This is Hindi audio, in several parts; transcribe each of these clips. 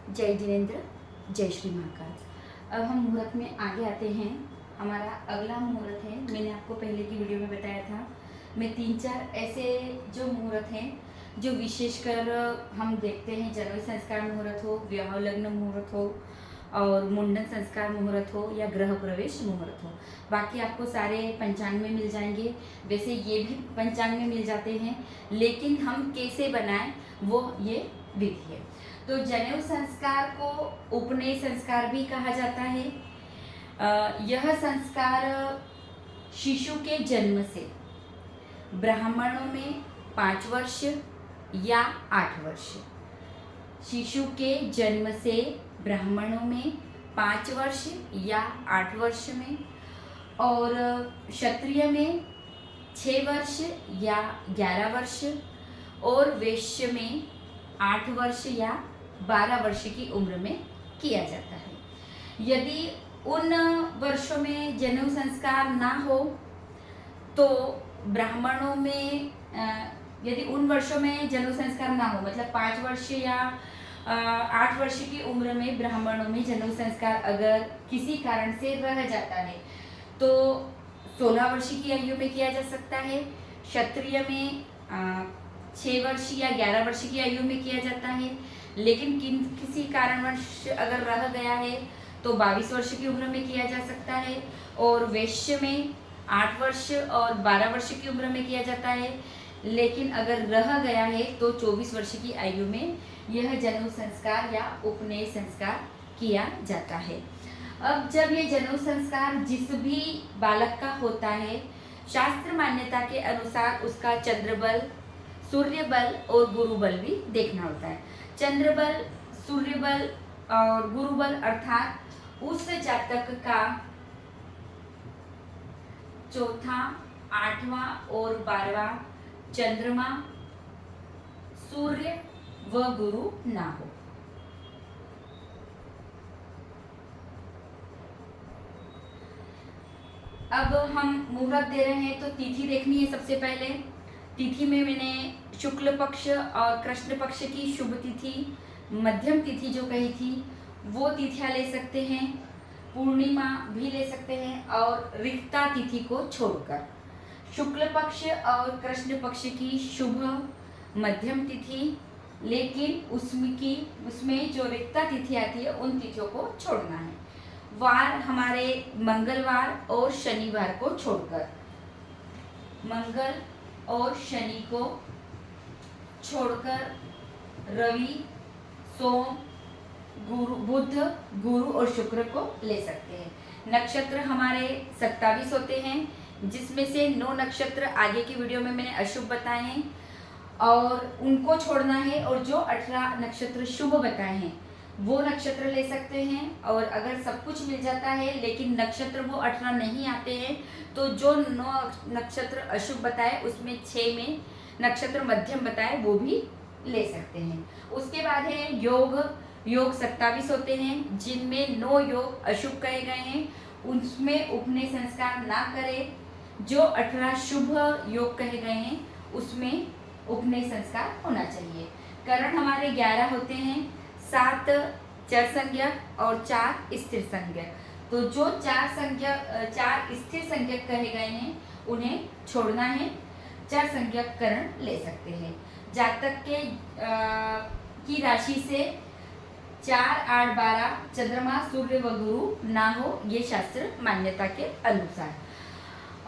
जय जिनेन्द्र, जय श्री महाकाल। अब हम मुहूर्त में आगे आते हैं। हमारा अगला मुहूर्त है, मैंने आपको पहले की वीडियो में बताया था, मैं 3-4 ऐसे जो मुहूर्त हैं जो विशेषकर हम देखते हैं, जनेऊ संस्कार मुहूर्त हो, विवाह लग्न मुहूर्त हो और मुंडन संस्कार मुहूर्त हो या गृह प्रवेश मुहूर्त हो। बाकी आपको सारे पंचांग में मिल जाएंगे। वैसे ये भी पंचांग में मिल जाते हैं, लेकिन हम कैसे बनाएं वो ये विधि है। तो जनेऊ संस्कार को उपनयन संस्कार भी कहा जाता है। यह संस्कार शिशु के जन्म से ब्राह्मणों में 5 वर्ष या 8 वर्ष, शिशु के जन्म से ब्राह्मणों में 5 वर्ष या 8 वर्ष में, और क्षत्रिय में 6 वर्ष या 11 वर्ष, और वैश्य में 8 वर्ष या 12 वर्ष की उम्र में किया जाता है। यदि उन वर्षों में जनेऊ संस्कार ना हो तो ब्राह्मणों में यदि उन वर्षों में जनेऊ संस्कार ना हो, मतलब 5 वर्ष या 8 वर्ष की उम्र में ब्राह्मणों में जनेऊ संस्कार अगर किसी कारण से रह जाता है तो 16 वर्ष की आयु में किया जा सकता है। क्षत्रिय में 6 वर्ष या 11 वर्ष की आयु में किया जाता है, लेकिन किसी कारणवश अगर रह गया है तो 22 वर्ष की उम्र में किया जा सकता है, और वैश्य में 8 वर्ष और 12 वर्ष की उम्र में किया जाता है, लेकिन अगर रह गया है तो 24 वर्ष की आयु में यह जनेऊ संस्कार या उपनयन संस्कार किया जाता है। अब जब ये जनेऊ संस्कार जिस भी बालक का होता है, शास्त्र मान्यता के अनुसार उसका चंद्रबल, सूर्य बल और गुरु बल भी देखना होता है। चंद्रबल, सूर्य बल और गुरु बल अर्थात उस जातक का 4था, 8वां और 12वां चंद्रमा, सूर्य व गुरु ना हो। अब हम मुहूर्त दे रहे हैं तो तिथि देखनी है। सबसे पहले तिथि में मैंने शुक्ल पक्ष और कृष्ण पक्ष की शुभ तिथि, मध्यम तिथि जो कही थी वो तिथियां ले सकते हैं, पूर्णिमा भी ले सकते हैं, और रिक्ता तिथि को छोड़कर शुक्ल पक्ष और कृष्ण पक्ष की शुभ मध्यम तिथि, लेकिन उसमें जो रिक्ता तिथि आती है उन तिथियों को छोड़ना है। वार हमारे मंगलवार और शनिवार को छोड़कर, मंगल और शनि को छोड़कर रवि, सोम, बुध, गुरु और शुक्र को ले सकते हैं। नक्षत्र हमारे 27 होते हैं, जिसमें से 9 नक्षत्र आगे की वीडियो में मैंने अशुभ बताए हैं और उनको छोड़ना है, और जो 18 नक्षत्र शुभ बताए हैं वो नक्षत्र ले सकते हैं। और अगर सब कुछ मिल जाता है लेकिन नक्षत्र वो 18 नहीं आते हैं तो जो 9 नक्षत्र अशुभ बताए उसमें 6 में नक्षत्र मध्यम बताए वो भी ले सकते हैं। उसके बाद है योग। योग 27 होते हैं, जिनमें 9 योग अशुभ कहे गए हैं, उसमें उपनयन संस्कार ना करें। जो 18 शुभ योग कहे गए हैं उसमें उपनयन संस्कार होना चाहिए। करण हमारे 11 होते हैं, 7 चर संज्ञक और 4 स्थिर संज्ञक। तो जो 4 स्थिर संज्ञक कहे गए हैं उन्हें छोड़ना है, चर संज्ञक करण ले सकते हैं। जातक के की राशि से 4, 8, 12 चंद्रमा, सूर्य व गुरु ना हो, ये शास्त्र मान्यता के अनुसार।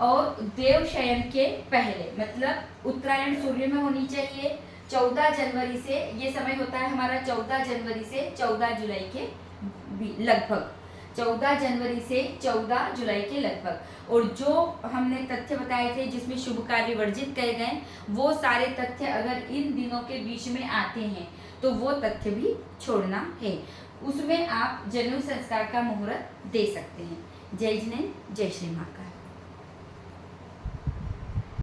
और देव शयन के पहले, मतलब उत्तरायण सूर्य में होनी चाहिए। 14 जनवरी से ये समय होता है हमारा, 14 जनवरी से 14 जुलाई के लगभग, 14 जनवरी से 14 जुलाई के लगभग। और जो हमने तथ्य बताए थे जिसमें शुभ कार्य वर्जित कहे गए, वो सारे तथ्य अगर इन दिनों के बीच में आते हैं तो वो तथ्य भी छोड़ना है। उसमें आप जनेऊ संस्कार का मुहूर्त दे सकते हैं। जय जिनेन्द्र, जय श्री महाकाल।